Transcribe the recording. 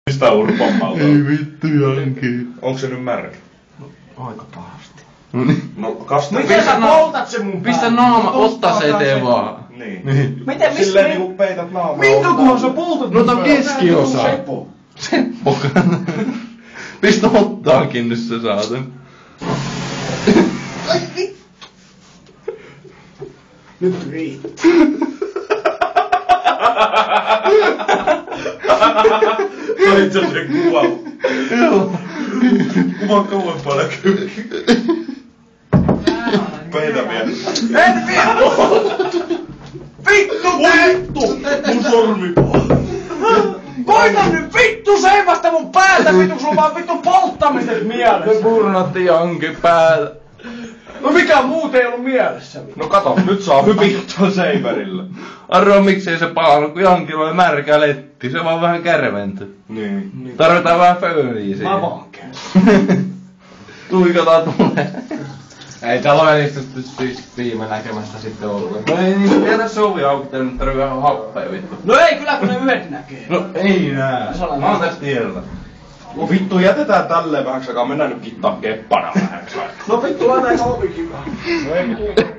Mistä urpommalta? Ei vittu Janki. Onko se nyt märkä? Aika pahasti. No niin. No kasta. Miten sä poltat sen mun päälle? Pistä naama, ottaa se eteen vaan. Niin. Miten, Silleen niinku peität naamaa. minkä kohan sä poltat? No tää keskiosa. Seppo. Seppokan. Pistä ottaakin nyt se saatan. Ai vittu. Nyt riittää. Sait sä sen kuvan? Joo. Kuvan kauempaa näkyy. Peitä vielä. En vittu! Mun sormi Koita nyt vittu seivästä mun päältä vittu, sulla on vaan vittu polttamiset mielessä. Se purnatti Janki päällä. No mikä muut ei ollut mielessä? No kato, nyt saa hypittyä seiverillä. Arvo miksei se palannut, kun Jankilla oli märkä letti. Se vaan vähän kärventy. Niin. Tarvitaan vähän fööniä siihen. Mä vaan käyn. Tuikataan tulee. Ei täällä ole edistetty siis viime näkemästä sitten ollut. No ei niin, jätä sovi auki, nyt tarvii vähän happea vittu. No ei kyllä kun ne yhdet näkee. No ei nää. Mä oon tästä tiedellä. No vittu, jätetään tälleen vähäksi aikaa. Mennään nyt kittaa keppana vähäksi aikaa. No vittu laitetaan ovikin vähän. No ei mitään.